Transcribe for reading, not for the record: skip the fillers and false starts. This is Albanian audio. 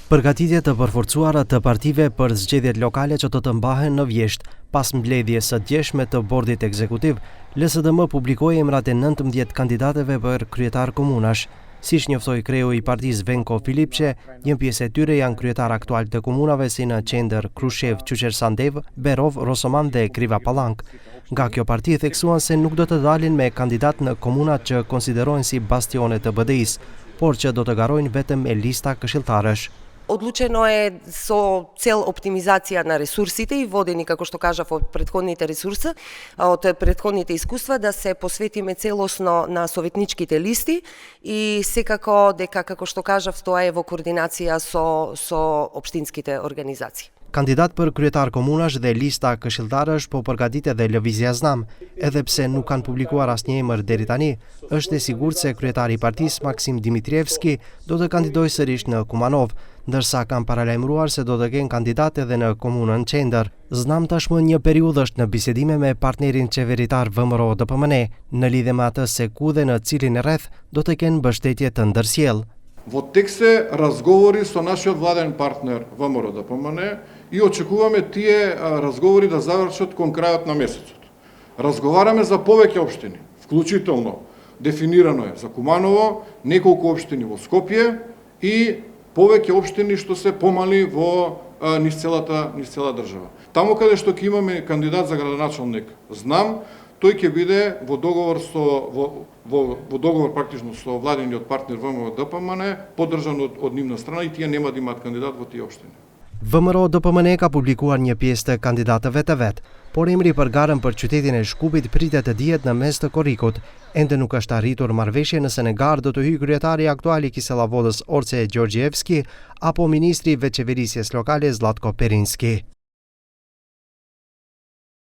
Përgatitjet të përforcuara të partive për zgjedhjet lokale që do të mbahen në Vjesht. Pas mbledhjes së djeshme të bordit ekzekutiv, LSDM publikoi emrat e 19 kandidateve për kryetar komunash. Siç njoftoi kreu i partisë Venko Filipçe, një pjesë e tyre janë kryetar aktual të komunave si në Qendër, Krushev, Qyqersandev, Berov, Rosoman dhe Kriva Pallank. Nga kjo parti theksuan se nuk do të dalin me kandidat në komunat që konsiderohen si bastione të BDI-s, por që do të garojnë vetëm me lista këshilltarësh. Одлучено е со цел оптимизација на ресурсите и водени, како што кажав, од претходните ресурси, од претходните искуства, да се посветиме целосно на советничките листи и секако дека, како што кажав, тоа е во координација со општинските организации. Kandidat për kryetar komunash dhe lista këshilltarësh po përgatit edhe Lëvizja Znam, edhe pse nuk kanë publikuar asnjë emër deri tani, është e sigurt se kryetari i partisë Maksim Dimitrievski do të kandidojë sërish në Kumanov, ndërsa kanë paralajmëruar se do të kenë kandidat edhe në komunën Qendër. Znam tashmë një periudhë është në bisedime me partnerin qeveritar VMRO DPMN në lidhje me atë se ku dhe në cilin rreth do të kenë mbështetje të ndërsjellë. Во тек се разговори со нашиот владен партнер ВМРО ДПМН и очекуваме тие разговори да завршат кон крајот на месецот. Разговараме за повеќе општини, вклучително дефинирано е за Куманово, неколку општини во Скопје и повеќе општини што се помали во низ цела држава. Таму каде што ќе имаме кандидат за градоначалник, знам, тој ќе биде во договор во договор практично со владениот партнер ВМРО ДПМН, поддржан од нивна страна и тие нема да имаат кандидат во тие општини. VMRO DPMN ka publikuar një pjesë të kandidatëve të vet, por emri për garën për qytetin e Shkupit pritet të dihet në mes të korrikut. Ende nuk është arritur marrëveshje nëse në garë do të hyjë kryetari aktual i Kisellavodës Orce Gjorgjievski apo ministri i veçeverisjes lokale Zlatko Perinski.